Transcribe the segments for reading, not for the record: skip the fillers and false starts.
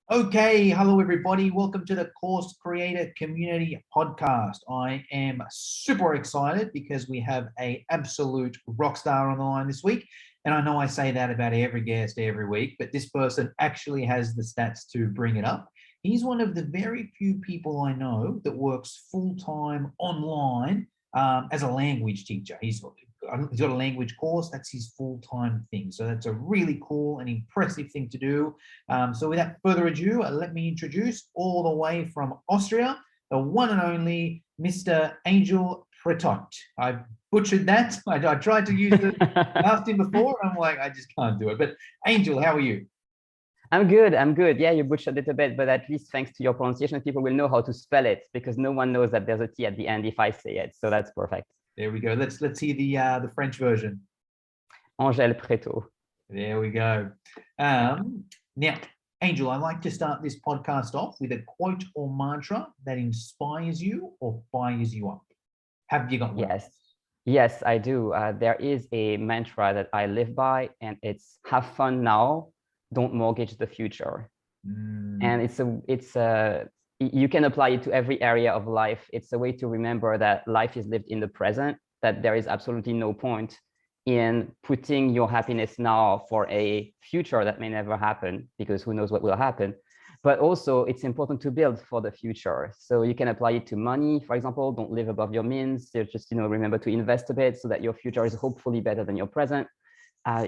Okay, hello everybody. Welcome to the Course Creator Community Podcast. I am super excited because we have an absolute rock star on the line this week. And I know I say that about every guest every week, but this person actually has the stats to bring it up. He's one of the very few people I know that works full-time online as a language teacher. He's got a language course. That's his full-time thing. So that's a really cool and impressive thing to do. So without further ado, let me introduce all the way from Austria, the one and only Mr. Angeł Prétot. I butchered that. I tried to use the last name before. I'm like, I just can't do it. But Angeł, how are you? I'm good. I'm good. Yeah, you butchered it a bit, but at least thanks to your pronunciation, people will know how to spell it because no one knows that there's a T at the end if I say it. So that's perfect. There we go. Let's hear the French version. Angeł Prétot. There we go. Now, Angeł, I like to start this podcast off with a quote or mantra that inspires you or fires you up. Have you got one? Yes, I do. There is a mantra that I live by, and it's have fun now, don't mortgage the future. And you can apply it to every area of life. It's a way to remember that life is lived in the present, that there is absolutely no point in putting your happiness now for a future that may never happen, because who knows what will happen. But also it's important to build for the future. So you can apply it to money, for example. Don't live above your means. So just remember to invest a bit so that your future is hopefully better than your present.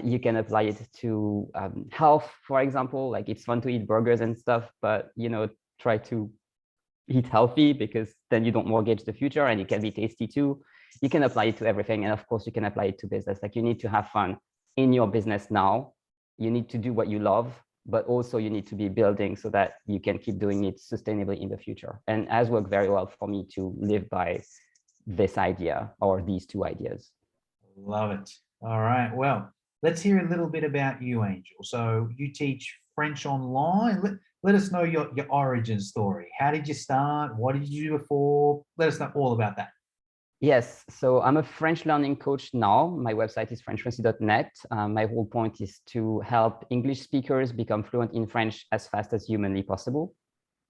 You can apply it to health, for example. Like, it's fun to eat burgers and stuff, but try to eat healthy, because then you don't mortgage the future, and it can be tasty too. You can apply it to everything. And of course, you can apply it to business. Like, you need to have fun in your business now. You need to do what you love, but also you need to be building so that you can keep doing it sustainably in the future. And it has worked very well for me to live by this idea, or these two ideas. Love it. All right. Well, let's hear a little bit about you, Angeł. So you teach French online. Let us know your origin story. How did you start? What did you do before? Let us know all about that. Yes, so I'm a French learning coach now. My website is frenchfluency.net. My whole point is to help English speakers become fluent in French as fast as humanly possible.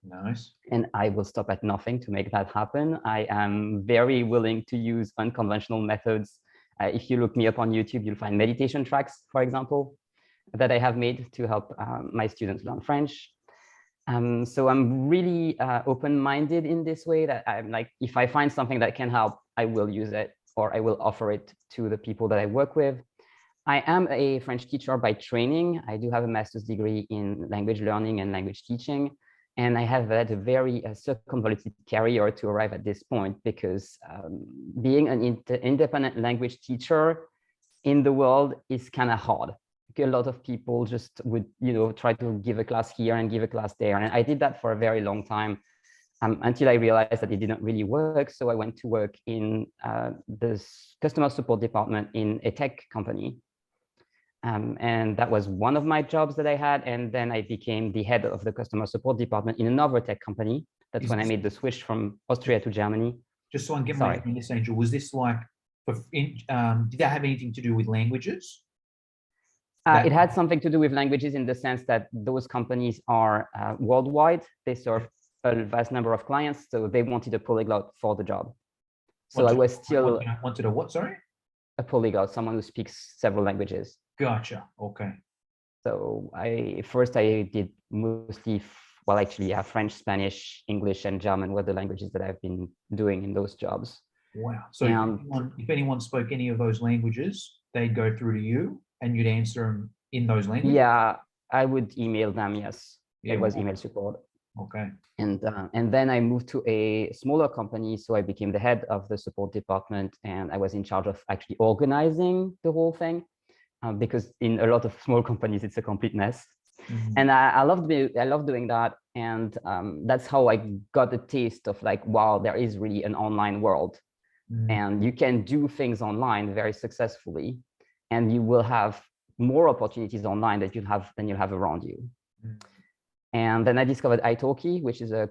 Nice. And I will stop at nothing to make that happen. I am very willing to use unconventional methods. If you look me up on YouTube, you'll find meditation tracks, for example, that I have made to help my students learn French. So I'm really open-minded in this way, that I'm like, if I find something that can help, I will use it, or I will offer it to the people that I work with. I am a French teacher by training. I do have a master's degree in language learning and language teaching. And I have had a very circumvoluted career to arrive at this point, because being an independent language teacher in the world is kind of hard. A lot of people just would, try to give a class here and give a class there. And I did that for a very long time until I realized that it didn't really work. So I went to work in the customer support department in a tech company. And that was one of my jobs that I had. And then I became the head of the customer support department in another tech company. That's when I made the switch from Austria to Germany. Just so I can get my this, Angeł, was this like, did that have anything to do with languages? It had something to do with languages, in the sense that those companies are worldwide. They serve a vast number of clients, so they wanted a polyglot for the job. So I was still wanted a what? Sorry, a polyglot, someone who speaks several languages. Gotcha. Okay. So first I did mostly, well, actually, French, Spanish, English, and German were the languages that I've been doing in those jobs. Wow. So if anyone spoke any of those languages, they'd go through to you and you'd answer them in those languages? Yeah, I would email them, yes. Yeah, it was email support. Okay. And then I moved to a smaller company, so I became the head of the support department, and I was in charge of actually organizing the whole thing, because in a lot of small companies, it's a complete mess. Mm-hmm. And I love doing that. And that's how I got the taste of like, wow, there is really an online world. Mm-hmm. And you can do things online very successfully, and you will have more opportunities online that you have than you have around you. Mm-hmm. And then I discovered italki, which is a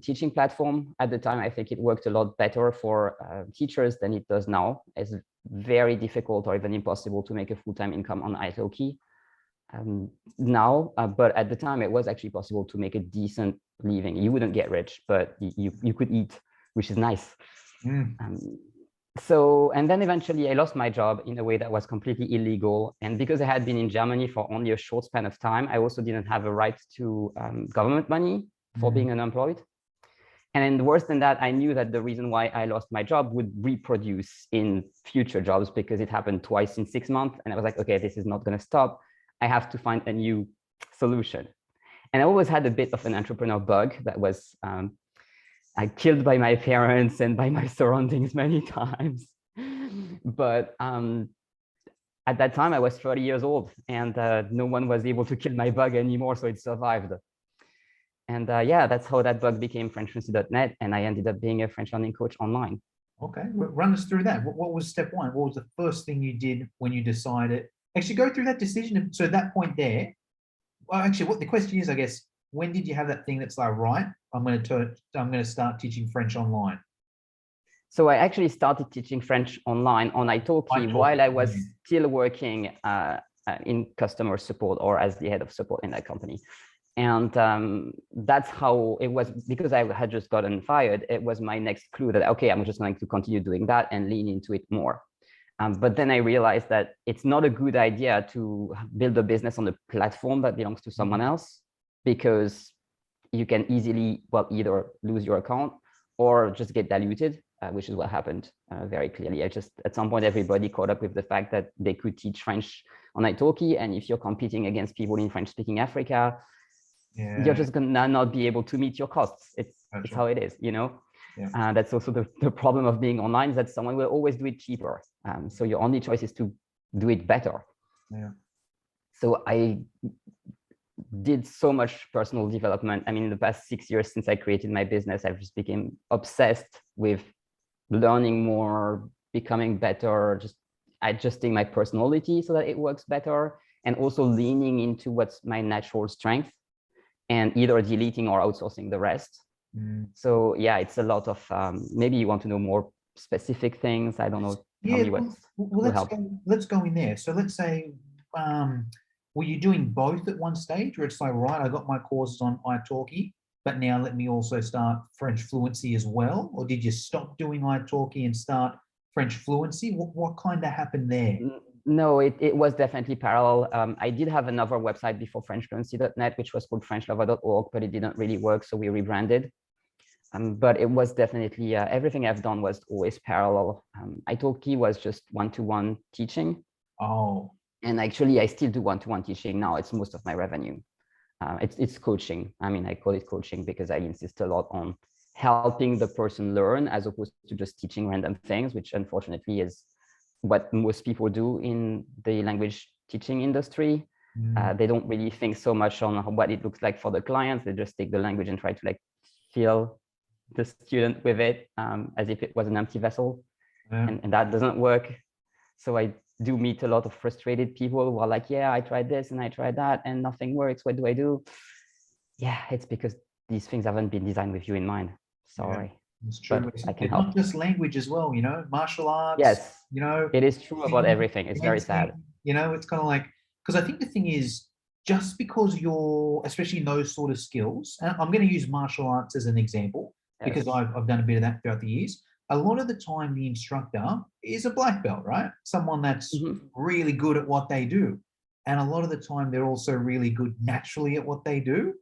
teaching platform. At the time, I think it worked a lot better for teachers than it does now. It's very difficult or even impossible to make a full-time income on italki. now, but at the time it was actually possible to make a decent living. You wouldn't get rich, but you could eat, which is nice. So, and then eventually I lost my job in a way that was completely illegal. And because I had been in Germany for only a short span of time, I also didn't have a right to government money for being unemployed. And worse than that, I knew that the reason why I lost my job would reproduce in future jobs because it happened twice in 6 months. And I was like, okay, this is not going to stop. I have to find a new solution. And I always had a bit of an entrepreneur bug that was killed by my parents and by my surroundings many times. But at that time, I was 30 years old and no one was able to kill my bug anymore, so it survived. And yeah, that's how that bug became FrenchFluency.net, and I ended up being a French learning coach online. Okay, run us through that. What was step one? What was the first thing you did when you decided? Actually, go through that decision. So at that point there, well, actually, what the question is, I guess, when did you have that thing that's like, right, I'm going to start teaching French online? So I actually started teaching French online on italki while I was still working in customer support or as the head of support in that company. And that's how it was, because I had just gotten fired. It was my next clue that, okay, I'm just going to continue doing that and lean into it more. But then I realized that it's not a good idea to build a business on a platform that belongs to someone else, because you can easily, well, either lose your account or just get diluted, which is what happened very clearly. At some point, everybody caught up with the fact that they could teach French on italki. And if you're competing against people in French-speaking Africa, you're just gonna not be able to meet your costs. It's how it is, you know? That's also the problem of being online, is that someone will always do it cheaper. So your only choice is to do it better. So I did so much personal development. I mean, in the past 6 years since I created my business, I've just become obsessed with learning more, becoming better, just adjusting my personality so that it works better, and also leaning into what's my natural strength and either deleting or outsourcing the rest. So yeah, it's a lot of, maybe you want to know more specific things. I don't know. Yeah, let's go in there. So let's say, were you doing both at one stage, where it's like, right, I got my courses on italki, but now let me also start French fluency as well? Or did you stop doing italki and start French fluency? What kind of happened there? No, it was definitely parallel. I did have another website before FrenchFluency.net, which was called FrenchLover.org, but it didn't really work, so we rebranded. But it was definitely, everything I've done was always parallel. italki was just one-to-one teaching. And actually, I still do one-to-one teaching now. It's most of my revenue. It's coaching. I mean, I call it coaching because I insist a lot on helping the person learn as opposed to just teaching random things, which unfortunately is what most people do in the language teaching industry. They don't really think so much on what it looks like for the clients. They just take the language and try to like fill the student with it as if it was an empty vessel. And that doesn't work. So I do meet a lot of frustrated people who are like, yeah, I tried this and I tried that and nothing works. What do I do? Yeah, it's because these things haven't been designed with you in mind. Sorry. It's true. I can help. Not just language as well, you know, martial arts. Yes, you know, it is true about everything. It's very sad. You know, it's kind of like, because I think the thing is, just because you're, especially in those sort of skills, and I'm going to use martial arts as an example, because I've done a bit of that throughout the years. A lot of the time, the instructor is a black belt, right? Someone that's really good at what they do. And a lot of the time, they're also really good naturally at what they do.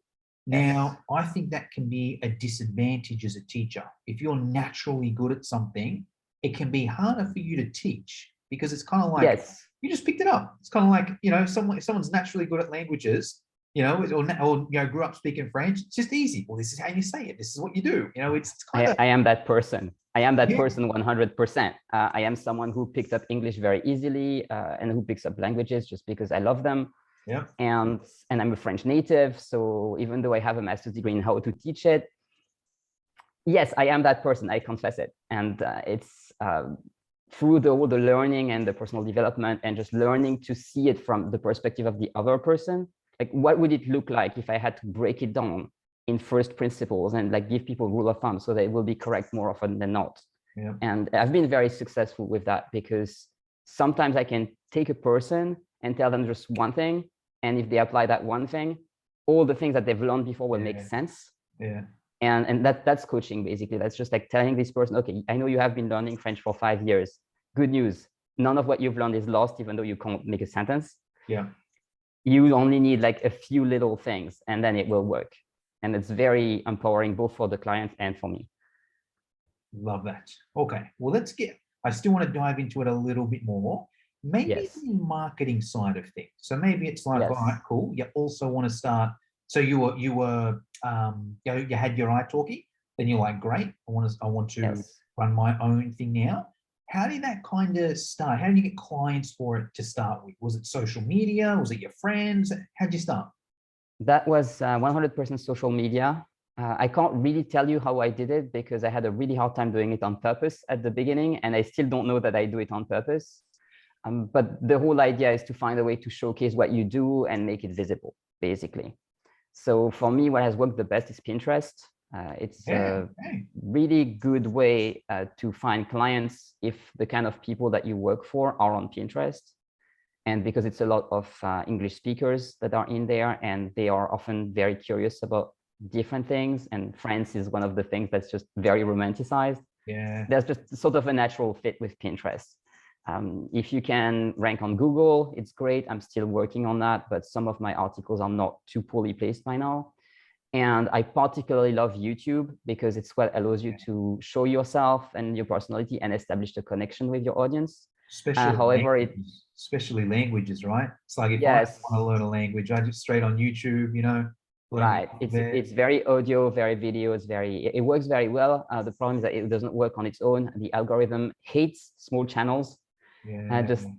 Now, I think that can be a disadvantage as a teacher. If you're naturally good at something, it can be harder for you to teach, because it's kind of like, you just picked it up. It's kind of like, you know, if someone's naturally good at languages, you know, or you know, grew up speaking French, it's just easy. Well, this is how you say it. This is what you do. You know, it's kind of. I am that person. I am that person 100%. I am someone who picked up English very easily and who picks up languages just because I love them. And I'm a French native. So even though I have a master's degree in how to teach it, yes, I am that person. I confess it. And it's through all the learning and the personal development and just learning to see it from the perspective of the other person. Like, what would it look like if I had to break it down in first principles and like give people rule of thumb so they will be correct more often than not? And I've been very successful with that, because sometimes I can take a person and tell them just one thing, And if they apply that one thing, all the things that they've learned before will make sense. Yeah. And that's coaching, basically. That's just like telling this person, okay, I know you have been learning French for 5 years. Good news. None of what you've learned is lost, even though you can't make a sentence. Yeah. You only need like a few little things and then it will work. And it's very empowering both for the client and for me. Love that. Okay. Well, I still want to dive into it a little bit more. Maybe the marketing side of things. So maybe it's like, all right, cool. You also want to start. So you had your iTalki, then you're like, great. I want to run my own thing now. How did that kind of start? How did you get clients for it to start with? Was it social media? Was it your friends? How did you start? That was 100% social media. I can't really tell you how I did it because I had a really hard time doing it on purpose at the beginning, and I still don't know that I do it on purpose. But the whole idea is to find a way to showcase what you do and make it visible, basically. So for me, what has worked the best is Pinterest. It's a really good way to find clients if the kind of people that you work for are on Pinterest. And because it's a lot of English speakers that are in there, and they are often very curious about different things. And France is one of the things that's just very romanticized. Yeah. There's just sort of a natural fit with Pinterest. If you can rank on Google, it's great. I'm still working on that, but some of my articles are not too poorly placed by now. And I particularly love YouTube because it's what allows you to show yourself and your personality and establish a connection with your audience. Especially languages, right? It's like if I want to learn a language, I just straight on YouTube, you know. Right. It's very audio, very video. It works very well. The problem is that it doesn't work on its own. The algorithm hates small channels.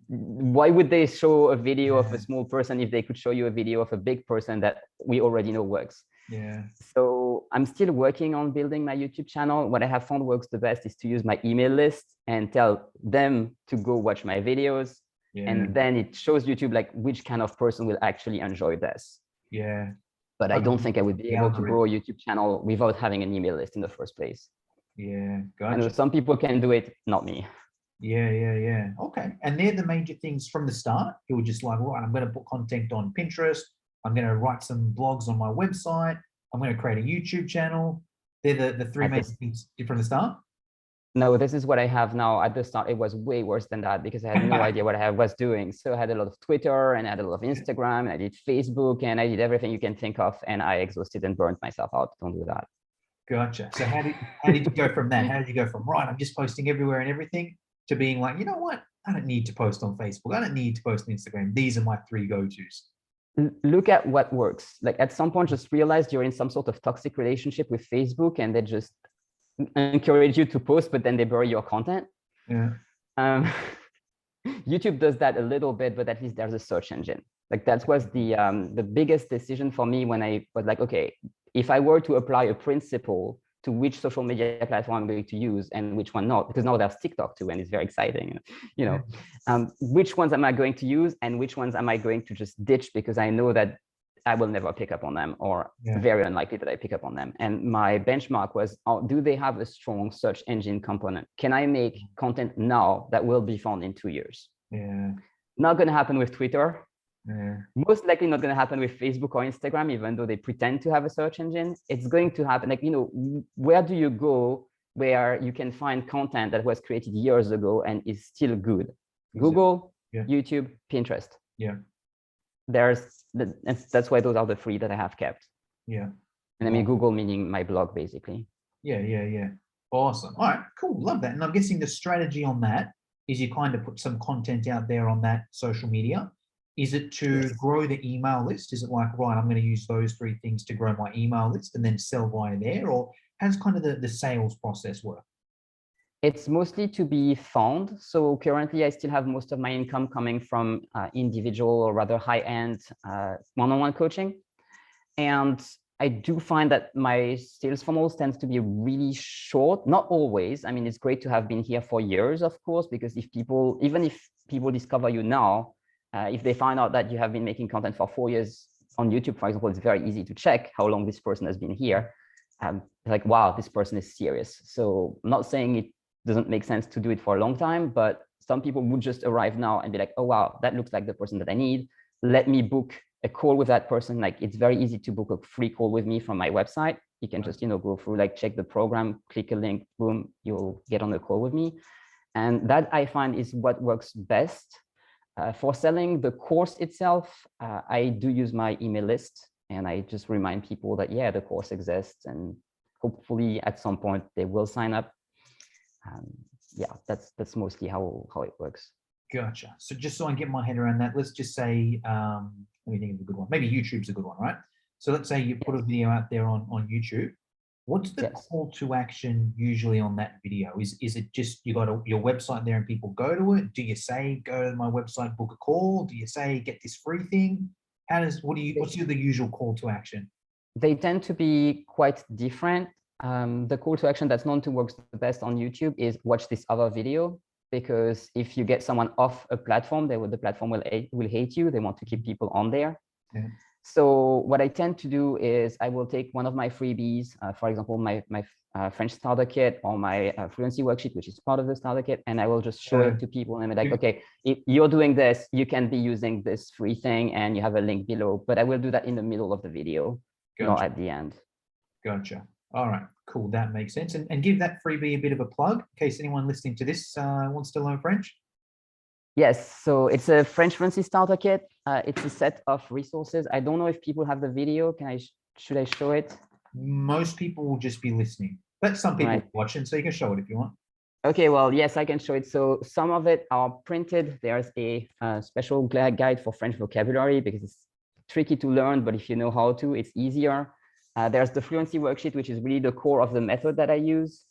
Why would they show a video of a small person if they could show you a video of a big person that we already know works? Yeah. So I'm still working on building my YouTube channel. What I have found works the best is to use my email list and tell them to go watch my videos. Yeah. And then it shows YouTube like which kind of person will actually enjoy this. Yeah. But I don't think I would be able to grow a YouTube channel without having an email list in the first place. Yeah, gotcha. I know some people can do it, not me. Yeah. Okay. And they're the major things from the start. You were just like, right, I'm going to put content on Pinterest. I'm going to write some blogs on my website. I'm going to create a YouTube channel. They're the three major things from the start. No, this is what I have now. At the start, it was way worse than that because I had no idea what I was doing. So I had a lot of Twitter and I had a lot of Instagram and I did Facebook and I did everything you can think of, and I exhausted and burnt myself out. Don't do that. Gotcha. So how did you go from that? How did you go from, right, I'm just posting everywhere and everything, to being like, you know what? I don't need to post on Facebook. I don't need to post on Instagram. These are my three go-tos. Look at what works. Like at some point, just realize you're in some sort of toxic relationship with Facebook and they just encourage you to post, but then they bury your content. Yeah. YouTube does that a little bit, but at least there's a search engine. Like that was the biggest decision for me when I was like, okay, if I were to apply a principle to which social media platform I'm going to use and which one not, because now there's TikTok too, and it's very exciting, you know, which ones am I going to use and which ones am I going to just ditch because I know that I will never pick up on them, or very unlikely that I pick up on them. And my benchmark was, do they have a strong search engine component? Can I make content now that will be found in 2 years? Yeah. Not going to happen with Twitter. Yeah. Most likely not going to happen with Facebook or Instagram, even though they pretend to have a search engine. It's going to happen, like, you know, where do you go where you can find content that was created years ago and is still good? Exactly. Google, YouTube, Pinterest. Yeah. That's why those are the three that I have kept. Yeah. And I mean, Google meaning my blog, basically. Yeah. Awesome. All right, cool. Love that. And I'm guessing the strategy on that is you kind of put some content out there on that social media. Is it to grow the email list? Is it like, right, I'm going to use those three things to grow my email list and then sell via there? Or how's kind of the sales process work? It's mostly to be found. So currently I still have most of my income coming from individual or rather high-end one-on-one coaching. And I do find that my sales funnels tends to be really short, not always. I mean, it's great to have been here for years, of course, because even if people discover you now, if they find out that you have been making content for 4 years on YouTube, for example, it's very easy to check how long this person has been here. Like, wow, this person is serious. So I'm not saying it doesn't make sense to do it for a long time, but some people would just arrive now and be like, oh, wow, that looks like the person that I need. Let me book a call with that person. Like it's very easy to book a free call with me from my website. You can just, go through, like check the program, click a link, boom, you'll get on the call with me. And that I find is what works best. For selling the course itself, I do use my email list, and I just remind people that, yeah, the course exists, and hopefully at some point they will sign up. Yeah, that's mostly how it works. Gotcha. So just so I can get my head around that, let's just say, let me think of a good one. Maybe YouTube's a good one, right? So let's say you put a video out there on YouTube. What's the call to action usually on that video? Is it just you got your website there and people go to it? Do you say go to my website, book a call? Do you say get this free thing? What's the usual call to action? They tend to be quite different. The call to action that's known to work the best on YouTube is watch this other video, because if you get someone off a platform, the platform will hate you. They want to keep people on there. Yeah. So what I tend to do is I will take one of my freebies, for example, my French starter kit or my fluency worksheet, which is part of the starter kit, and I will just show it to people and be like, okay, if you're doing this, you can be using this free thing, and you have a link below. But I will do that in the middle of the video, not at the end. Gotcha. All right, cool. That makes sense. And give that freebie a bit of a plug in case anyone listening to this wants to learn French. Yes, so it's a French Fluency starter kit. It's a set of resources. I don't know if people have the video. Should I show it? Most people will just be listening, but some people are watching, so you can show it if you want. Okay, well, yes, I can show it. So some of it are printed. There's a special guide for French vocabulary because it's tricky to learn, but if you know how to, it's easier. There's the fluency worksheet, which is really the core of the method that I use.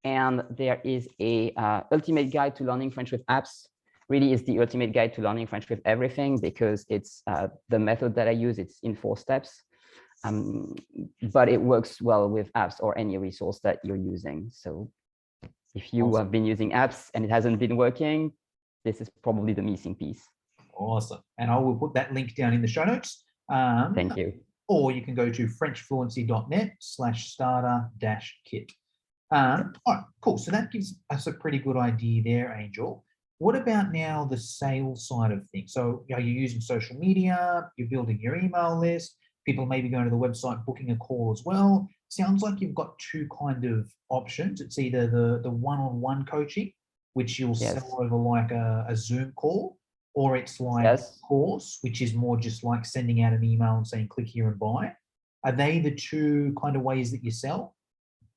And there is a ultimate guide to learning French with apps. Really is the ultimate guide to learning French with everything, because it's the method that I use. It's in 4 steps, but it works well with apps or any resource that you're using. So if you have been using apps and it hasn't been working, this is probably the missing piece. Awesome. And I will put that link down in the show notes. Thank you. Or you can go to frenchfluency.net/starter-kit. All right, cool. So that gives us a pretty good idea there, Angel. What about now the sales side of things? So are you using social media? You're building your email list. People may be going to the website, booking a call as well. Sounds like you've got 2 kind of options. It's either the one-on-one coaching, which you'll sell over like a Zoom call, or it's like a course, which is more just like sending out an email and saying, click here and buy. Are they the 2 kind of ways that you sell?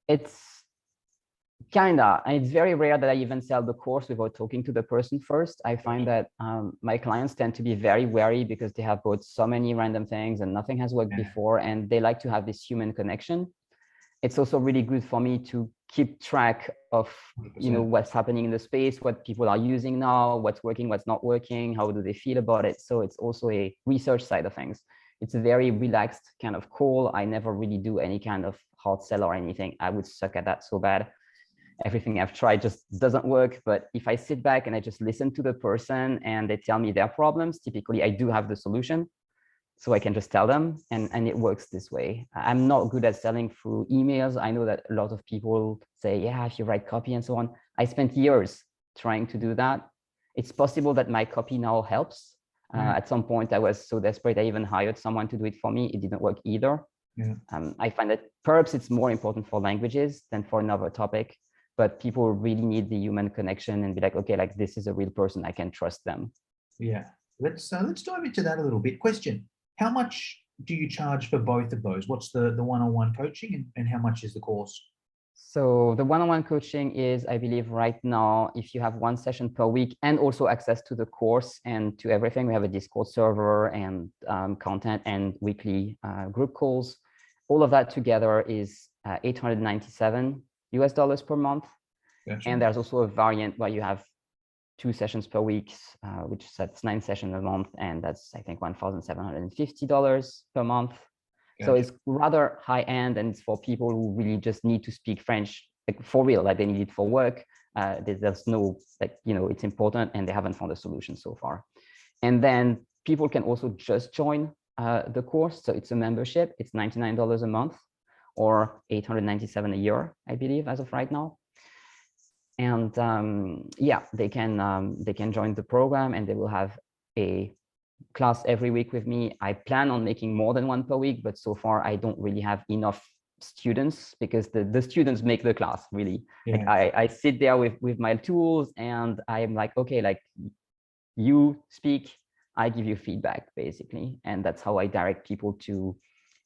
It's kinda, and it's very rare that I even sell the course without talking to the person first. I find that my clients tend to be very wary because they have bought so many random things and nothing has worked before, and they like to have this human connection. It's also really good for me to keep track of, what's happening in the space, what people are using now, what's working, what's not working, how do they feel about it. So it's also a research side of things. It's a very relaxed kind of call. I never really do any kind of hard sell or anything. I would suck at that so bad. Everything I've tried just doesn't work. But if I sit back and I just listen to the person and they tell me their problems, typically I do have the solution. So I can just tell them, and it works this way. I'm not good at selling through emails. I know that a lot of people say, yeah, if you write copy and so on. I spent years trying to do that. It's possible that my copy now helps. At some point, I was so desperate, I even hired someone to do it for me. It didn't work either. I find that perhaps it's more important for languages than for another topic, but people really need the human connection and be like, okay, like this is a real person, I can trust them. Yeah, let's dive into that a little bit. Question: how much do you charge for both of those? What's the one-on-one coaching, and how much is the course? So the one-on-one coaching is, I believe right now, if you have 1 session per week and also access to the course and to everything, we have a Discord server and content and weekly group calls. All of that together is $897 per month. Gotcha. And there's also a variant where you have 2 sessions per week, which sets 9 sessions a month, and that's, I think, $1,750 per month. Gotcha. So it's rather high end, and it's for people who really just need to speak French, like for real, like they need it for work. There's no, like, it's important, and they haven't found a solution so far. And then people can also just join the course. So it's a membership. It's $99 a month, or $897 a year, I believe, as of right now. And yeah, they can join the program, and they will have a class every week with me. I plan on making more than one per week, but so far I don't really have enough students because the students make the class really. Yeah. Like I sit there with my tools and I'm like, okay, like you speak, I give you feedback basically. And that's how I direct people to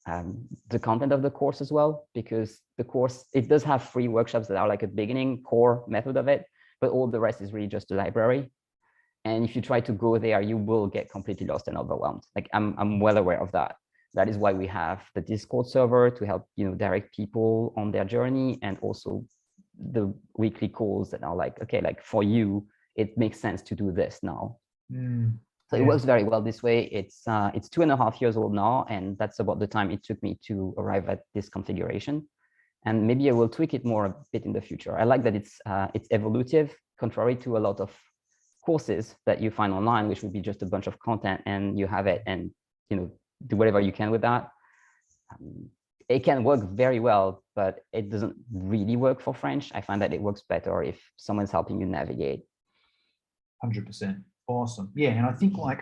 the content of the course as well, because the course, it does have free workshops that are like a beginning core method of it, but all the rest is really just a library. And if you try to go there, you will get completely lost and overwhelmed. Like I'm well aware of that. That is why we have the Discord server to help, direct people on their journey, and also the weekly calls that are like, okay, like for you, it makes sense to do this now. So it works very well this way. It's 2.5 years old now, and that's about the time it took me to arrive at this configuration. And maybe I will tweak it more a bit in the future. I like that it's evolutive, contrary to a lot of courses that you find online, which would be just a bunch of content and you have it and do whatever you can with that. It can work very well, but it doesn't really work for French. I find that it works better if someone's helping you navigate. 100%. Awesome. Yeah. And I think I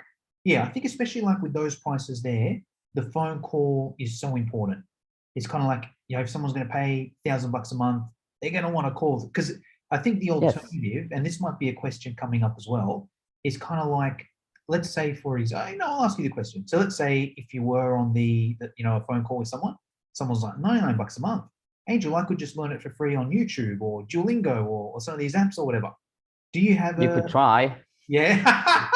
think especially like with those prices there, the phone call is so important. It's kind of like, if someone's going to pay $1,000 a month, they're going to want to call, because I think the alternative, and this might be a question coming up as well, is kind of like, let's say for example, I'll ask you the question. So let's say if you were on a phone call with someone's like $99 a month. Angel, I could just learn it for free on YouTube or Duolingo or some of these apps or whatever. Do you have You could try. Yeah.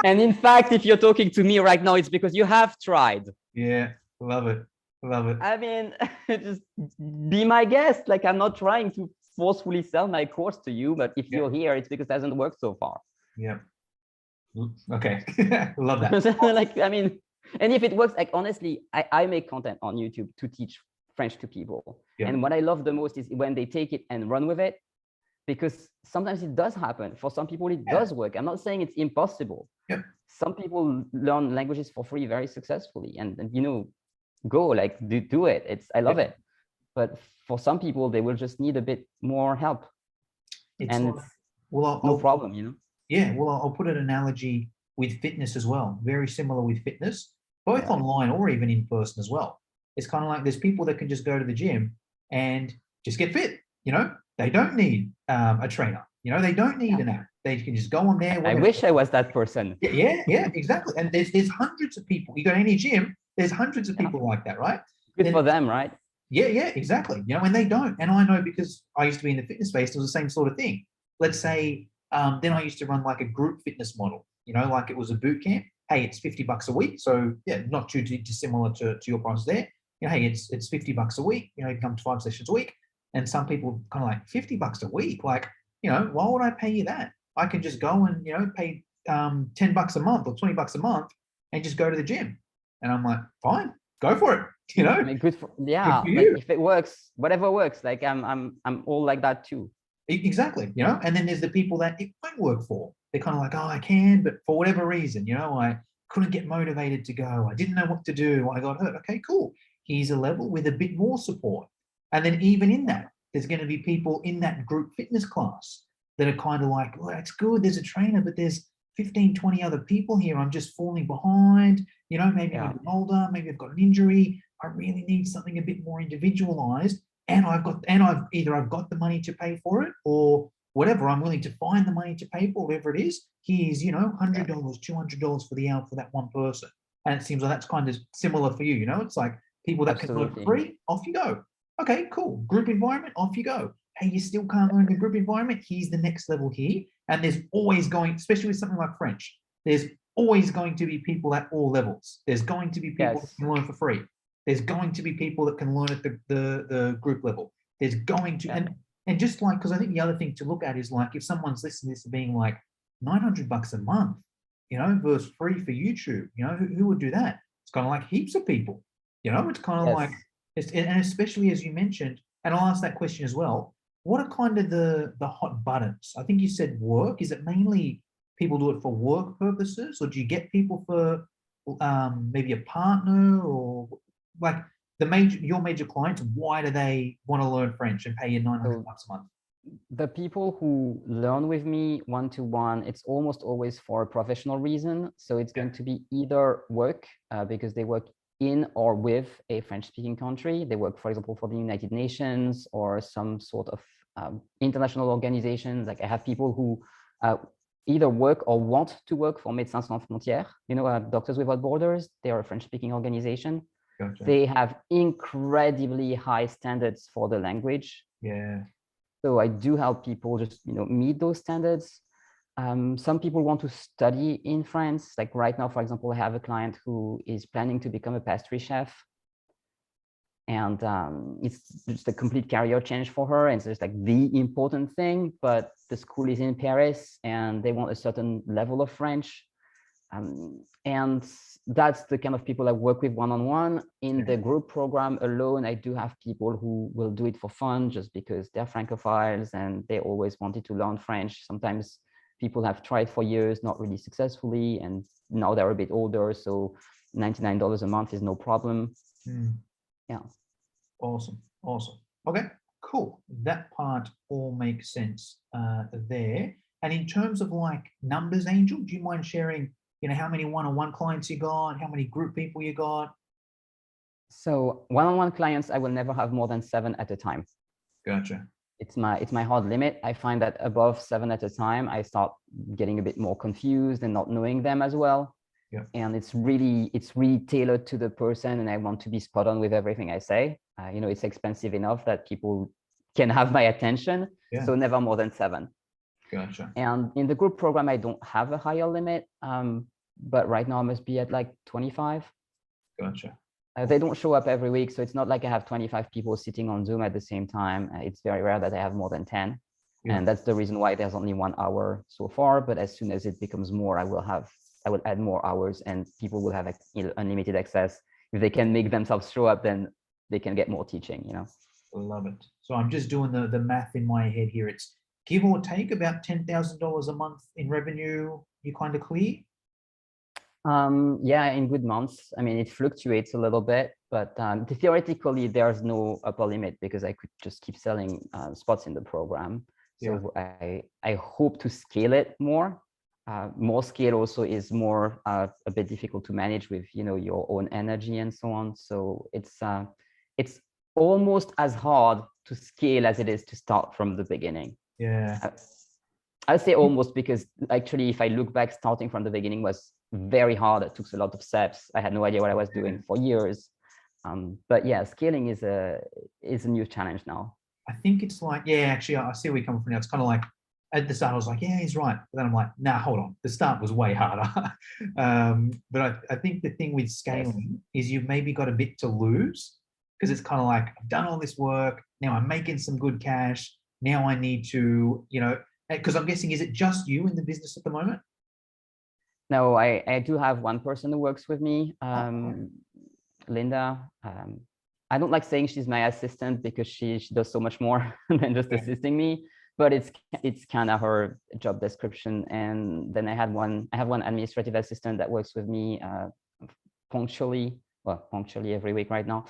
And in fact, if you're talking to me right now, it's because you have tried. Yeah. Love it. Love it. I mean, just be my guest. Like, I'm not trying to forcefully sell my course to you, but if you're here, it's because it hasn't worked so far. Yeah. Okay. Love that. Like, I mean, and if it works, like, honestly, I make content on YouTube to teach French to people. Yeah. And what I love the most is when they take it and run with it, because sometimes it does happen. For some people, it does work. I'm not saying it's impossible. Yeah. Some people learn languages for free very successfully, and go, like, do it. I love it. But for some people, they will just need a bit more help. No problem, Yeah, well, I'll put an analogy with fitness as well. Very similar with fitness, both online or even in person as well. It's kind of like there's people that can just go to the gym and just get fit. They don't need a trainer. They don't need an app. They can just go on there. I wish I was that person. Yeah, exactly. And there's hundreds of people. You go to any gym, there's hundreds of people like that, right? Good for them, right? Yeah, exactly. And they don't. And I know, because I used to be in the fitness space, it was the same sort of thing. Let's say, then I used to run like a group fitness model, like it was a boot camp. Hey, it's $50 a week. So yeah, not too dissimilar to your price there. Hey, it's $50 a week. You come to 5 sessions a week. And some people kind of like $50 a week. Like, why would I pay you that? I can just go and, pay $10 a month or $20 a month and just go to the gym. And I'm like, fine, go for it. I mean, good for like, if it works, whatever works. Like I'm all like that too. Exactly. And then there's the people that it won't work for. They're kind of like, oh, I can, but for whatever reason, I couldn't get motivated to go. I didn't know what to do. I got hurt. Okay, cool. Here's a level with a bit more support. And then even in that, there's going to be people in that group fitness class that are kind of like, well, that's good. There's a trainer, but there's 15, 20 other people here. I'm just falling behind. Maybe I'm older. Maybe I've got an injury. I really need something a bit more individualized. And I've got the money to pay for it, or whatever. I'm willing to find the money to pay for whatever it is. Here's, $100, $200 for the hour for that one person. And it seems like that's kind of similar for you. It's like people that can learn free, off you go. Okay, cool. Group environment, off you go. Hey, you still can't learn the group environment? Here's the next level here. And there's always going, especially with something like French, there's always going to be people at all levels. There's going to be people that can learn for free. There's going to be people that can learn at the group level. There's going to, and just like, because I think the other thing to look at is like, if someone's listening to this being like $900 a month, versus free for YouTube, who would do that? It's kind of like heaps of people, it's kind of like, and especially as you mentioned, and I'll ask that question as well, what are kind of the hot buttons? I think you said work. Is it mainly people do it for work purposes, or do you get people for maybe a partner, or like your major clients? Why do they want to learn French and pay you $900 a month? The people who learn with me one-to-one, it's almost always for a professional reason. So it's going to be either work, because they work in or with a French-speaking country. They work, for example, for the United Nations or some sort of international organizations. Like I have people who either work or want to work for Médecins Sans Frontières, Doctors Without Borders. They are a French-speaking organization. Gotcha. They have incredibly high standards for the language. Yeah. So I do help people just, meet those standards. Some people want to study in France. Like right now, for example, I have a client who is planning to become a pastry chef. And it's just a complete career change for her. And it's just like the important thing, but the school is in Paris and they want a certain level of French. And that's the kind of people I work with one-on-one. In the group program alone, I do have people who will do it for fun just because they're Francophiles and they always wanted to learn French. Sometimes people have tried for years, not really successfully, and now they're a bit older, so $99 a month is no problem. Yeah. Awesome. Okay, cool. That part all makes sense there. And in terms of like numbers, Angel, do you mind sharing, how many one-on-one clients you got, how many group people you got? So one-on-one clients, I will never have more than 7 at a time. Gotcha. It's my hard limit. I find that above 7 at a time, I start getting a bit more confused and not knowing them as well. Yeah. And it's really tailored to the person, and I want to be spot on with everything I say. It's expensive enough that people can have my attention. Yeah. So never more than 7. Gotcha. And in the group program, I don't have a higher limit, but right now I must be at like 25. Gotcha. They don't show up every week, so it's not like I have 25 people sitting on Zoom at the same time. It's very rare that I have more than 10. Yeah. And that's the reason why there's only 1 hour so far. But as soon as it becomes more, I will add more hours, and people will have unlimited access. If they can make themselves show up, then they can get more teaching, Love it. So I'm just doing the math in my head here. It's give or take about $10,000 a month in revenue. You kind of clear? Yeah, in good months. I mean, it fluctuates a little bit, but theoretically, there's no upper limit because I could just keep selling spots in the program. So yeah. I hope to scale it more. More scale also is more a bit difficult to manage with your own energy and so on. So it's almost as hard to scale as it is to start from the beginning. Yeah. I'll say almost, because actually, if I look back, starting from the beginning was very hard. It took a lot of steps. I had no idea what I was doing for years. But yeah, scaling is a new challenge now. I think it's like, yeah, actually, I see where you're coming from now. It's kind of like at the start, I was like, yeah, he's right. But then I'm like, nah, hold on. The start was way harder. But I think the thing with scaling is you've maybe got a bit to lose, because it's kind of like, I've done all this work. Now I'm making some good cash. Now I need to, because I'm guessing, is it just you in the business at the moment? No, I do have one person who works with me, Linda. I don't like saying she's my assistant because she does so much more than just assisting me, but it's kind of her job description. And then I have one administrative assistant that works with me punctually every week right now,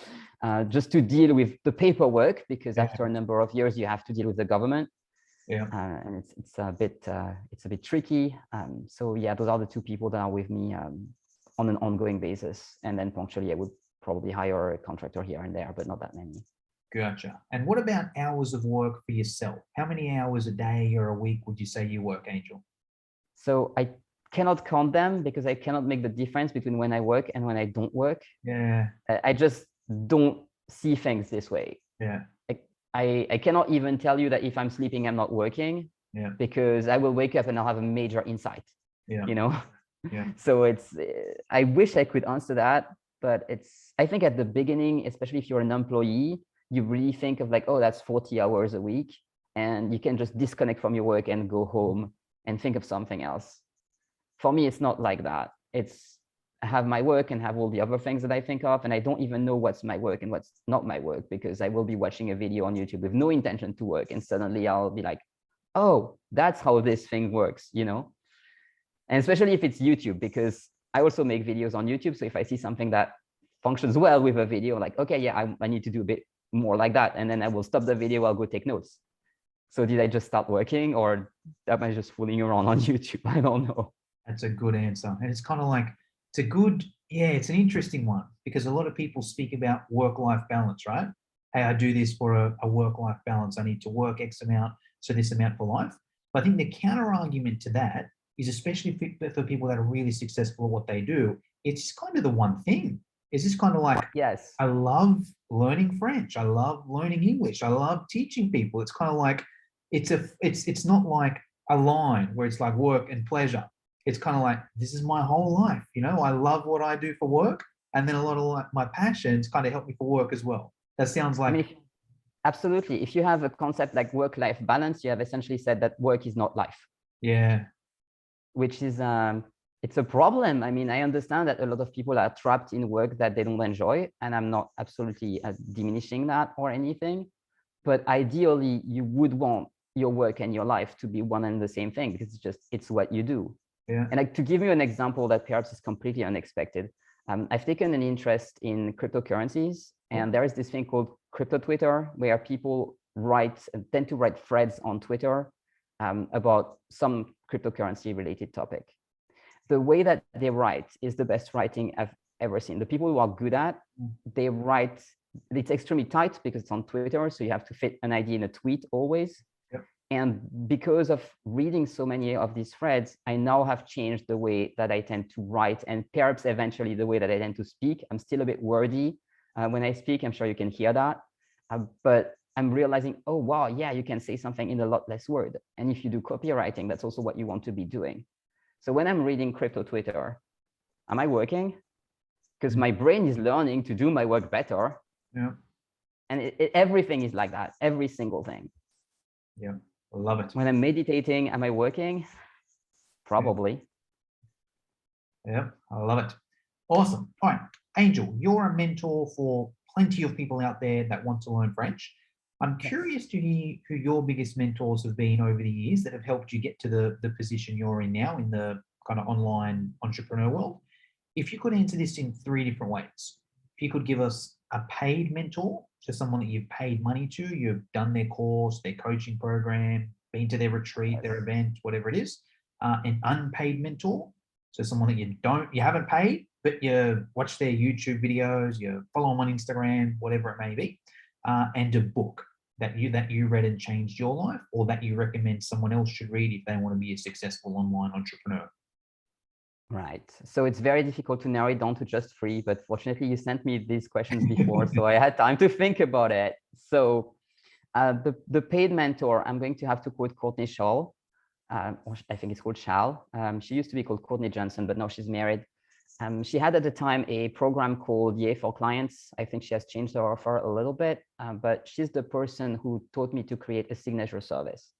just to deal with the paperwork, because after a number of years you have to deal with the government. Yeah. And it's a bit tricky. So yeah, those are the 2 people that are with me on an ongoing basis. And then punctually I would probably hire a contractor here and there, but not that many. Gotcha. And what about hours of work for yourself? How many hours a day or a week would you say you work, Angel? So I cannot count them because I cannot make the difference between when I work and when I don't work. Yeah. I just don't see things this way. Yeah. I cannot even tell you that if I'm sleeping, I'm not working. Yeah. Because I will wake up and I'll have a major insight. Yeah. Yeah. So I wish I could answer that, but I think at the beginning, especially if you're an employee, you really think of like, oh, that's 40 hours a week, and you can just disconnect from your work and go home and think of something else. For me, it's not like that. I have my work and have all the other things that I think of, and I don't even know what's my work and what's not my work, because I will be watching a video on YouTube with no intention to work, and suddenly I'll be like, oh, that's how this thing works, And especially if it's YouTube, because I also make videos on YouTube. So if I see something that functions well with a video, like, okay, yeah, I need to do a bit more like that. And then I will stop the video, I'll go take notes. So did I just start working, or am I just fooling around on YouTube? I don't know. That's a good answer. And it's kind of like, it's a good, yeah, it's an interesting one because a lot of people speak about work-life balance, right? Hey, I do this for a work-life balance. I need to work X amount, so this amount for life. But I think the counter argument to that is, especially for people that are really successful at what they do, it's kind of the one thing. It's just kind of like, Yes. I love learning French. I love learning English. I love teaching people. It's kind of like, it's not like a line where it's like work and pleasure. It's kind of like, this is my whole life. You know, I love what I do for work. And then a lot of like my passions kind of help me for work as well. That sounds like, I mean, absolutely. If you have a concept like work-life balance, you have essentially said that work is not life. yeah, Which is, it's a problem. I mean, I understand that a lot of people are trapped in work that they don't enjoy, and I'm not absolutely diminishing that or anything. But ideally, you would want your work and your life to be one and the same thing, because it's what you do. yeah. And like, to give you an example that perhaps is completely unexpected, I've taken an interest in cryptocurrencies, and there is this thing called crypto Twitter, where people tend to write threads on Twitter about some cryptocurrency related topic. The way that they write is the best writing I've ever seen. The people who are good at, they write, it's extremely tight because it's on Twitter, so you have to fit an idea in a tweet always. Yep. And because of reading so many of these threads, I now have changed the way that I tend to write, and perhaps eventually the way that I tend to speak. I'm still a bit wordy when I speak. I'm sure you can hear that, but I'm realizing, oh, wow, yeah, you can say something in a lot less word. And if you do copywriting, that's also what you want to be doing. So when I'm reading crypto Twitter, am I working? Because my brain is learning to do my work better. Yeah. And everything is like that, every single thing. Yeah, I love it. When I'm meditating, am I working? Probably. Yeah, I love it. Awesome. All right, Angel, you're a mentor for plenty of people out there that want to learn French. I'm curious to hear who your biggest mentors have been over the years that have helped you get to the position you're in now in the kind of online entrepreneur world. If you could answer this in 3 different ways, if you could give us a paid mentor, so someone that you've paid money to, you've done their course, their coaching program, been to their retreat, their event, whatever it is, an unpaid mentor, so someone that you haven't paid, but you watch their YouTube videos, you follow them on Instagram, whatever it may be, and a book that you read and changed your life, or that you recommend someone else should read if they want to be a successful online entrepreneur. Right. So it's very difficult to narrow it down to just 3, but fortunately you sent me these questions before, so I had time to think about it. So the paid mentor, I'm going to have to quote Courtney Shaw, or I think it's called Shal. She used to be called Courtney Johnson, but now she's married. She had at the time a program called Yay for Clients. I think she has changed her offer a little bit, but she's the person who taught me to create a signature service.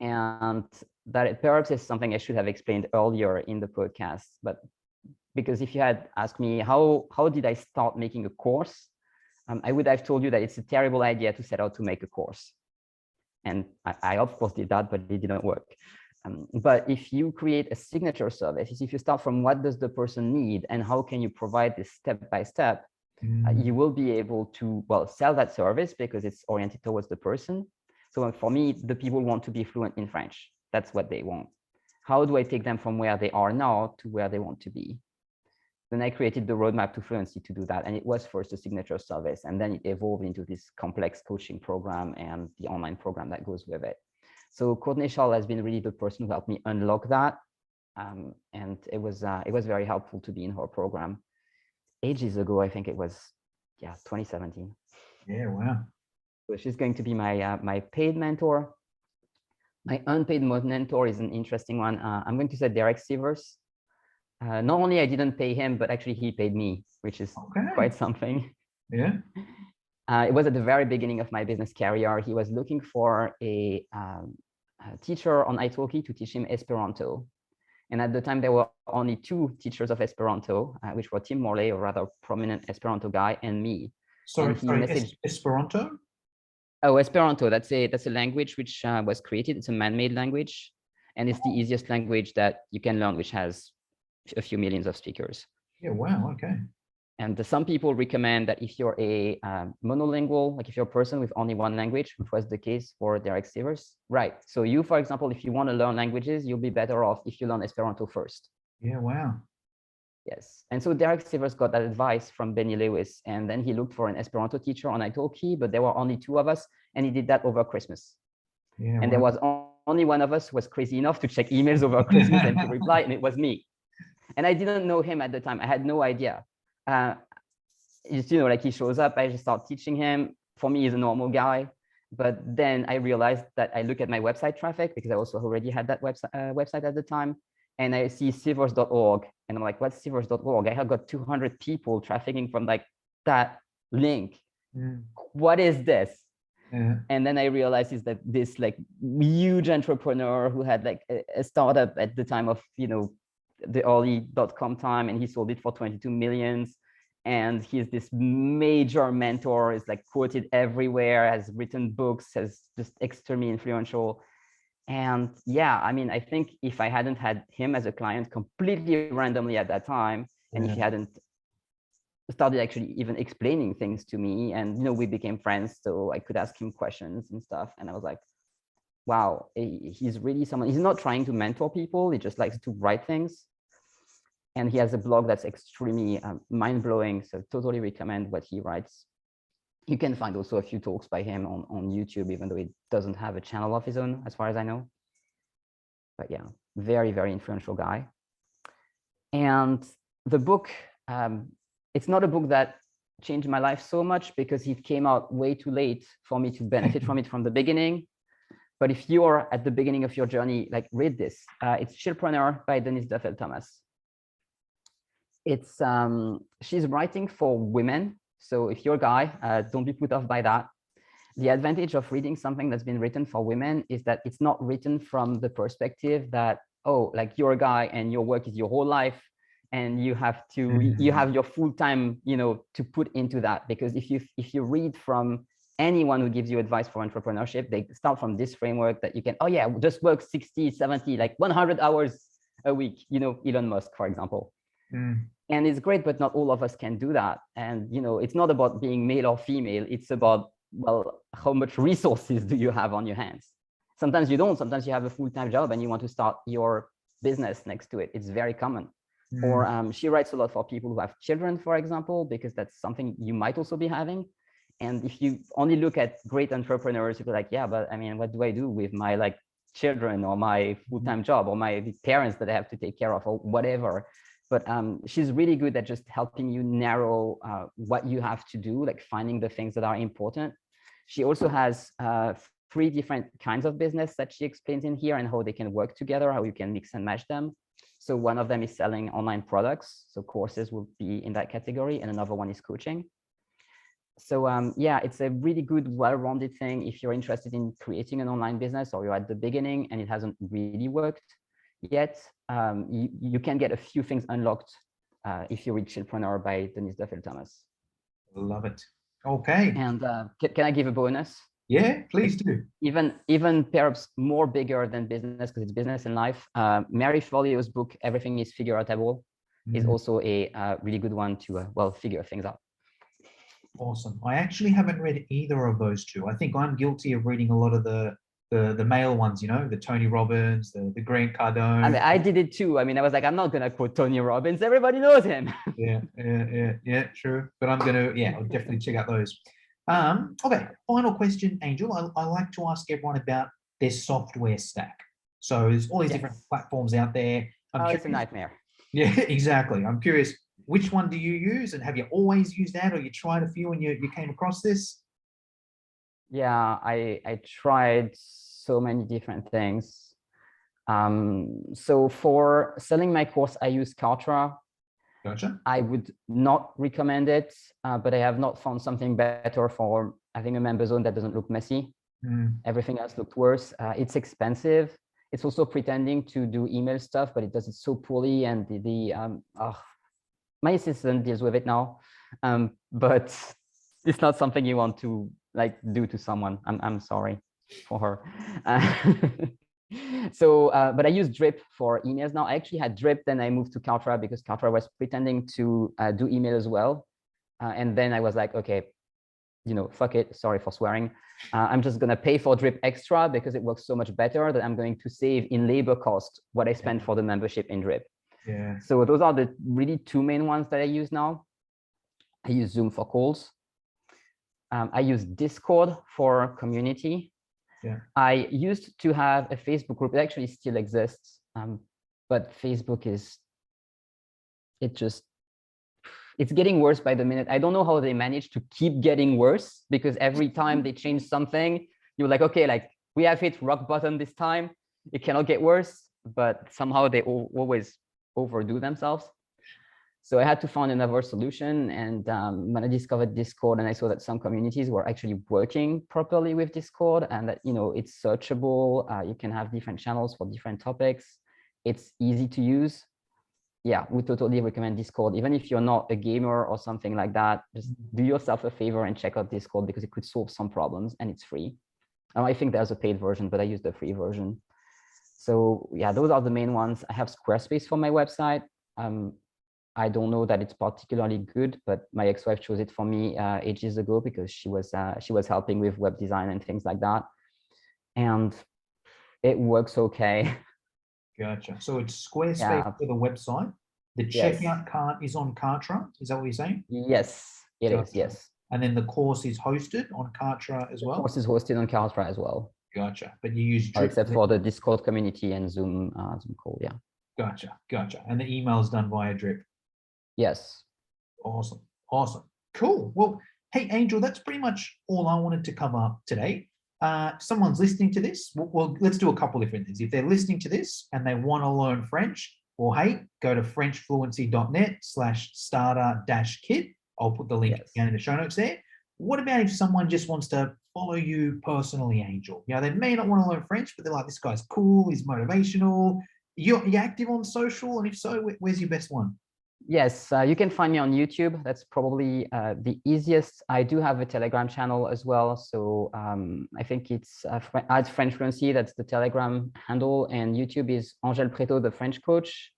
And that perhaps is something I should have explained earlier in the podcast, but because if you had asked me how did I start making a course, I would have told you that it's a terrible idea to set out to make a course. And I of course did that, but it didn't work. But if you create a signature service, if you start from what does the person need and how can you provide this step by step, you will be able to, well, sell that service because it's oriented towards the person. So for me, the people want to be fluent in French. That's what they want. How do I take them from where they are now to where they want to be? Then I created the roadmap to fluency to do that. And it was first a signature service, and then it evolved into this complex coaching program and the online program that goes with it. So Courtney Shaw has been really the person who helped me unlock that. And it was very helpful to be in her program. Ages ago, I think it was, 2017. Yeah, wow. So she's going to be my paid mentor. My unpaid mentor is an interesting one. I'm going to say Derek Sivers. Not only I didn't pay him, but actually he paid me, which is quite something. Yeah. It was at the very beginning of my business career. He was looking for a teacher on Italki to teach him Esperanto. And at the time, there were only 2 teachers of Esperanto, which were Tim Morley, a rather prominent Esperanto guy, and me. Sorry, Esperanto? Oh, Esperanto, that's a language which was created. It's a man-made language, and it's the easiest language that you can learn, which has a few millions of speakers. Yeah, wow, okay. And some people recommend that if you're a monolingual, like if you're a person with only one language, which was the case for Derek Sivers, right? So you, for example, if you want to learn languages, you'll be better off if you learn Esperanto first. Yeah, wow. Yes. And so Derek Sivers got that advice from Benny Lewis, and then he looked for an Esperanto teacher on Italki, but there were only 2 of us, and he did that over Christmas. Yeah, and there was only one of us who was crazy enough to check emails over Christmas and to reply, and it was me. And I didn't know him at the time. I had no idea. Just, you know, like he shows up, I just start teaching him. For me, he's a normal guy. But then I realized that I look at my website traffic, because I also already had that website at the time. And I see sivers.org. And I'm like, what's sivers.org? I have got 200 people trafficking from like that link. What is this? And then I realized is that this like huge entrepreneur who had like a startup at the time of, you know, the early .com time, and he sold it for 22 millions. And he's this major mentor, is like quoted everywhere, has written books, has just extremely influential. And yeah, I mean, I think if I hadn't had him as a client completely randomly at that time, and if he hadn't started actually even explaining things to me, and, you know, we became friends, so I could ask him questions and stuff. And I was like, wow, he's really someone, he's not trying to mentor people. He just likes to write things. And he has a blog that's extremely mind-blowing. So totally recommend what he writes. You can find also a few talks by him on YouTube, even though he doesn't have a channel of his own, as far as I know. But yeah, very, very influential guy. And the book, it's not a book that changed my life so much, because it came out way too late for me to benefit from it from the beginning. But if you are at the beginning of your journey, like, read this. It's Chillpreneur by Denise Duffel-Thomas. It's she's writing for women. So if you're a guy, don't be put off by that. The advantage of reading something that's been written for women is that it's not written from the perspective that, oh, like you're a guy and your work is your whole life, and you have to, you have your full time, you know, to put into that. Because if you read from anyone who gives you advice for entrepreneurship, they start from this framework that you can, oh yeah, just work 60, 70, like 100 hours a week, you know, Elon Musk, for example. And it's great, but not all of us can do that. And, you know, it's not about being male or female. It's about, well, how much resources do you have on your hands? Sometimes you don't. Sometimes you have a full-time job and you want to start your business next to it. It's very common. Or she writes a lot for people who have children, for example, because that's something you might also be having. And if you only look at great entrepreneurs, you'll be like, yeah, but I mean, what do I do with my like children or my full-time job or my parents that I have to take care of or whatever? But she's really good at just helping you narrow what you have to do, like finding the things that are important. She also has 3 different kinds of business that she explains in here, and how they can work together, how you can mix and match them. So one of them is selling online products. So courses will be in that category. And another one is coaching. So yeah, it's a really good, well-rounded thing if you're interested in creating an online business, or you're at the beginning and it hasn't really worked yet. You can get a few things unlocked if you read Chillpreneur by Denise Duffel-Thomas. Love it. Okay. And can I give a bonus? Yeah, please do. Even perhaps more bigger than business, because it's business and life. Mary Forleo's book, Everything is Figureoutable, is also a really good one to, well, figure things out. Awesome. I actually haven't read either of those 2. I think I'm guilty of reading a lot of the male ones, you know, the Tony Robbins, the Grant Cardone. I mean, I did it too. I mean, I was like, I'm not gonna quote Tony Robbins. Everybody knows him. Yeah, true. But I'm gonna, I'll definitely check out those. Okay, final question, Angel. I like to ask everyone about their software stack. So there's all these different platforms out there. It's a nightmare. Yeah, exactly. I'm curious, which one do you use, and have you always used that, or you tried a few and you came across this? Yeah, I tried so many different things. So for selling my course, I use Kartra. Gotcha. I would not recommend it, but I have not found something better for having a member zone that doesn't look messy. Everything else looked worse. It's expensive. It's also pretending to do email stuff, but it does it so poorly. And my assistant deals with it now, but it's not something you want to like do to someone. I'm sorry for her. So, but I use Drip for emails now. I actually had Drip, then I moved to Kartra because Kartra was pretending to do email as well. And then I was like, okay, fuck it. Sorry for swearing. I'm just going to pay for Drip extra because it works so much better that I'm going to save in labor cost what I spend for the membership in Drip. Yeah. So those are the really two main ones that I use now. I use Zoom for calls. I use Discord for community. Yeah. I used to have a Facebook group. It actually still exists, but Facebook it's getting worse by the minute. I don't know how they manage to keep getting worse, because every time they change something, you're like, okay, like we have hit rock bottom this time. It cannot get worse, but somehow they always overdo themselves. So I had to find another solution. And when I discovered Discord and I saw that some communities were actually working properly with Discord, and that, it's searchable, you can have different channels for different topics. It's easy to use. Yeah, we totally recommend Discord. Even if you're not a gamer or something like that, just do yourself a favor and check out Discord, because it could solve some problems and it's free. I think there's a paid version, but I use the free version. So yeah, those are the main ones. I have Squarespace for my website. I don't know that it's particularly good, but my ex-wife chose it for me ages ago because she was helping with web design and things like that, and it works okay. Gotcha. So it's Squarespace Yeah. for the website. The Yes. checkout cart is on Kartra. Is that what you're saying? Yes, it is. Gotcha. Yes. And then the course is hosted on Kartra as well. The course is hosted on Kartra as well. Gotcha. But you use Drip, except for the Discord community and Zoom call. Yeah. Gotcha. Gotcha. And the email is done via Drip. Yes. Awesome. Awesome. Cool. Well, hey, Angel, that's pretty much all I wanted to cover today. Someone's listening to this. Well, let's do a couple different things. If they're listening to this and they want to learn French, well, hey, go to frenchfluency.net/starter-kit. I'll put the link down in the show notes there. What about if someone just wants to follow you personally, Angel? They may not want to learn French, but they're like, this guy's cool, he's motivational. You're active on social? And if so, where's your best one? Yes, you can find me on YouTube. That's probably the easiest. I do have a Telegram channel as well. So I think it's at French Fluency. That's the Telegram handle. And YouTube is Angeł Prétot, the French coach.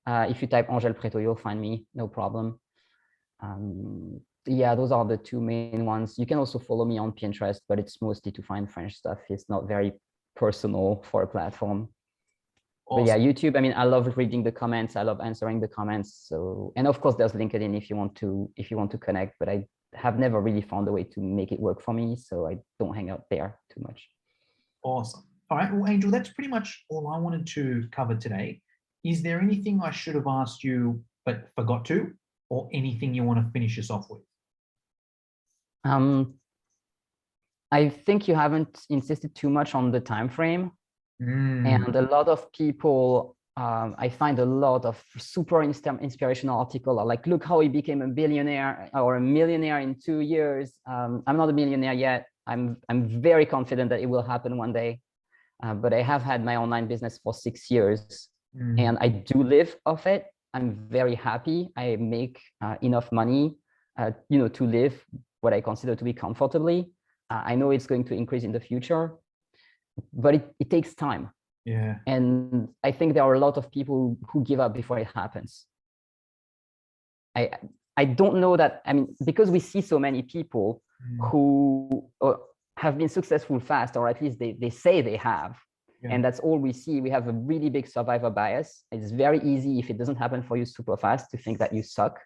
If you type Angeł Prétot, you'll find me, no problem. Yeah, those are the two main ones. You can also follow me on Pinterest, but it's mostly to find French stuff. It's not very personal for a platform. Awesome. But yeah, YouTube, I mean, I love reading the comments. I love answering the comments. So, and of course there's LinkedIn if you want to connect, but I have never really found a way to make it work for me. So I don't hang out there too much. Awesome. All right. Well, Angel, that's pretty much all I wanted to cover today. Is there anything I should have asked you, but forgot to, or anything you want to finish us off with? I think you haven't insisted too much on the time frame. And a lot of people, I find a lot of super inspirational articles are like, look how he became a billionaire or a millionaire in 2 years. I'm not a millionaire yet. I'm very confident that it will happen one day. But I have had my online business for 6 years and I do live off it. I'm very happy. I make enough money, to live what I consider to be comfortably. I know it's going to increase in the future, but it takes time. Yeah. And I think there are a lot of people who give up before it happens. I don't know that, I mean, because we see so many people who have been successful fast, or at least they say they have. Yeah. And that's all we see. We have a really big survivor bias. It's very easy, if it doesn't happen for you super fast, to think that you suck.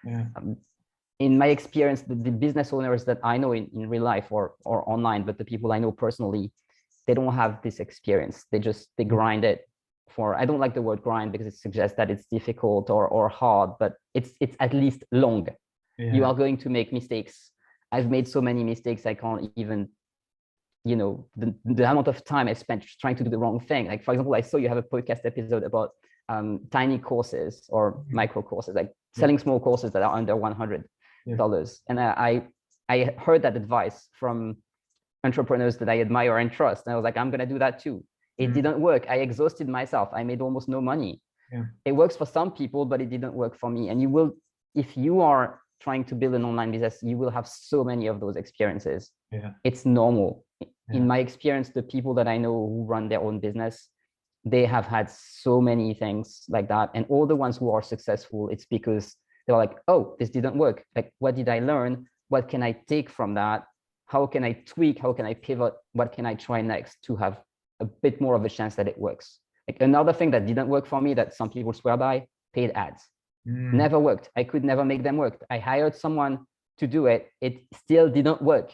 Yeah. In my experience, the business owners that I know in real life or online, but the people I know personally, they don't have this experience. They grind it for, I don't like the word grind because it suggests that it's difficult or hard, but it's at least long. Yeah. You are going to make mistakes. I've made so many mistakes, I can't even, the amount of time I spent trying to do the wrong thing. Like, for example, I saw you have a podcast episode about tiny courses or micro courses, like selling small courses that are under $100. And I heard that advice from entrepreneurs that I admire and trust. And I was like, I'm going to do that too. It didn't work. I exhausted myself. I made almost no money. Yeah. It works for some people, but it didn't work for me. And you will, if you are trying to build an online business, you will have so many of those experiences. Yeah. It's normal. In my experience, the people that I know who run their own business, they have had so many things like that. And all the ones who are successful, it's because they're like, oh, this didn't work. Like, what did I learn? What can I take from that? How can I tweak? How can I pivot? What can I try next to have a bit more of a chance that it works? Like, another thing that didn't work for me that some people swear by, paid ads. Never worked. I could never make them work. I hired someone to do it. It still didn't work.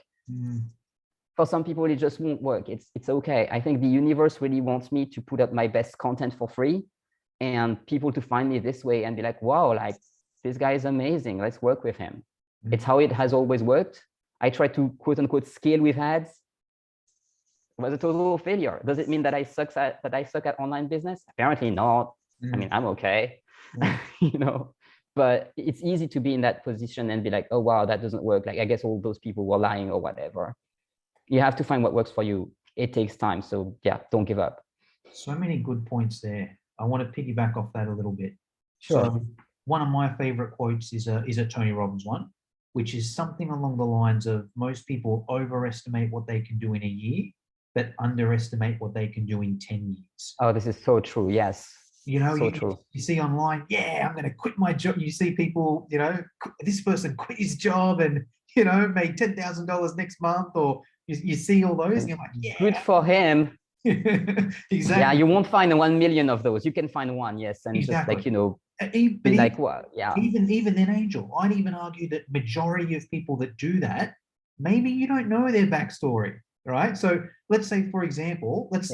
For some people, it just won't work. It's okay. I think the universe really wants me to put up my best content for free and people to find me this way and be like, wow, like, this guy is amazing. Let's work with him. It's how it has always worked. I try to quote unquote scale with ads. It was a total failure. Does it mean that I suck at online business? Apparently not. I mean, I'm okay, you know, but it's easy to be in that position and be like, oh, wow, that doesn't work. Like, I guess all those people were lying or whatever. You have to find what works for you. It takes time. So yeah, don't give up. So many good points there. I want to piggyback off that a little bit. Sure. So one of my favorite quotes is a Tony Robbins one, which is something along the lines of most people overestimate what they can do in a year, but underestimate what they can do in 10 years. Oh, this is so true. Yes. You know, so true. You see online, yeah, I'm going to quit my job. You see people, you know, this person quit his job and, you know, made $10,000 next month, or you see all those and you're like, yeah. Good for him. Exactly. Yeah, you won't find 1 million of those. You can find one, yes. And just like, you know, be like, what? Yeah. Even then, Angel, I'd even argue that majority of people that do that, maybe you don't know their backstory, right? So let's say, for example, let's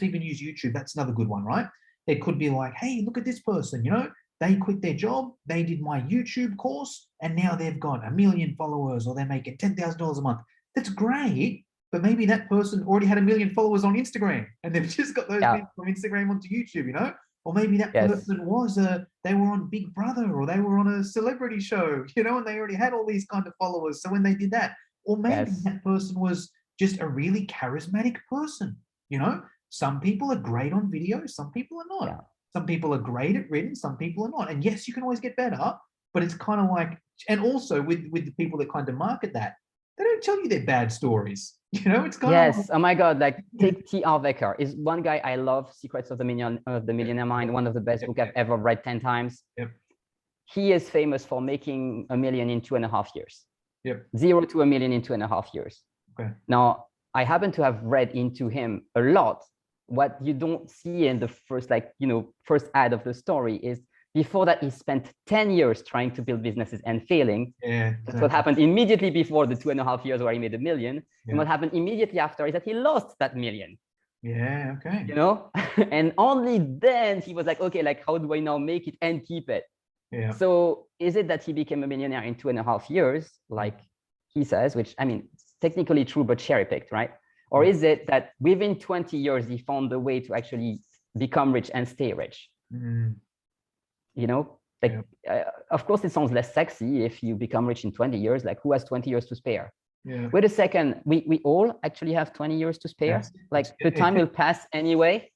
even use YouTube. That's another good one, right? It could be like, hey, look at this person, you know, they quit their job, they did my YouTube course, and now they've got 1 million followers, or they're making $10,000 a month. That's great, but maybe that person already had 1 million followers on Instagram, and they've just got those people from Instagram onto YouTube, you know? Or maybe that person was they were on Big Brother, or they were on a celebrity show, you know, and they already had all these kind of followers. So when they did that, or maybe that person was just a really charismatic person, you know? Some people are great on video, some people are not. Some people are great at written, some people are not. And yes, you can always get better, but it's kind of like, and also with the people that kind of market that, they don't tell you their bad stories. You know, it's kind of like, oh my God, like take T.R. Vecker is one guy I love. Secrets of the Millionaire Mind, one of the best books I've ever read 10 times. He is famous for making 1 million in 2.5 years. 0 to 1 million in 2.5 years. Now, I happen to have read into him a lot. What you don't see in the first, like, you know, first ad of the story is before that he spent 10 years trying to build businesses and failing. That's what happened immediately before the 2.5 years where he made 1 million. And what happened immediately after is that he lost that 1 million. You know, and only then he was like, okay, like, how do I now make it and keep it? So is it that he became a millionaire in 2.5 years, like he says, which I mean, it's technically true, but cherry picked, right? Or is it that within 20 years, he found a way to actually become rich and stay rich? You know, like, of course, it sounds less sexy if you become rich in 20 years. Like, who has 20 years to spare? Wait a second. We all actually have 20 years to spare. Like, the time will pass anyway.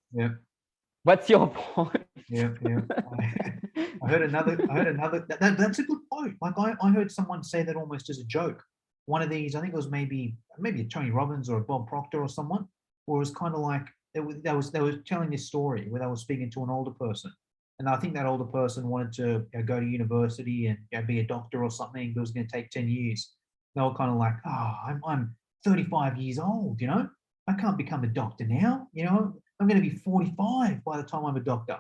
What's your point? I heard another, that's a good point. Like, I heard someone say that almost as a joke. One of these, I think it was maybe a Tony Robbins or a Bob Proctor or someone, where it was kind of like they were telling this story where they were speaking to an older person, and I think that older person wanted to go to university and be a doctor or something. It was going to take 10 years. They were kind of like, oh, I'm 35 years old, you know, I can't become a doctor now, you know, I'm going to be 45 by the time I'm a doctor.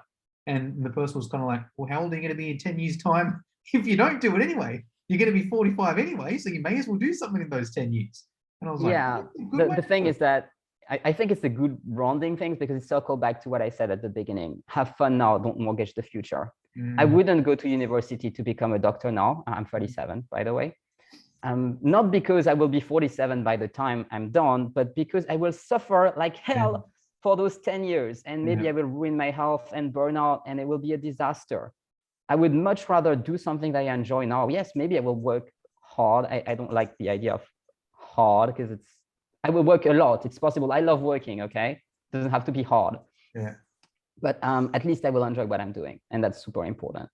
And the person was kind of like, well, how old are you going to be in 10 years time if you don't do it anyway? You're going to be 45 anyway, so you may as well do something in those 10 years. And I was like, the thing is that I think it's a good rounding thing because it circled back to what I said at the beginning. Have fun now, don't mortgage the future. I wouldn't go to university to become a doctor now. I'm 37, by the way. Not because I will be 47 by the time I'm done, but because I will suffer like hell for those 10 years. And maybe I will ruin my health and burn out, and it will be a disaster. I would much rather do something that I enjoy now. Yes, maybe I will work hard. I don't like the idea of hard because I will work a lot. It's possible. I love working, okay? It doesn't have to be hard. But at least I will enjoy what I'm doing. And that's super important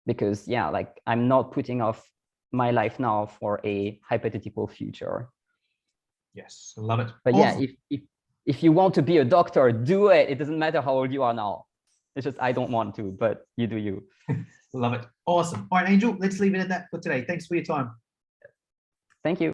because like I'm not putting off my life now for a hypothetical future. Yes, I love it. But Awesome. yeah, if you want to be a doctor, do it. It doesn't matter how old you are now. It's just I don't want to, but you do you. Love it. Awesome. All right, Angel, let's leave it at that for today. Thanks for your time. Thank you.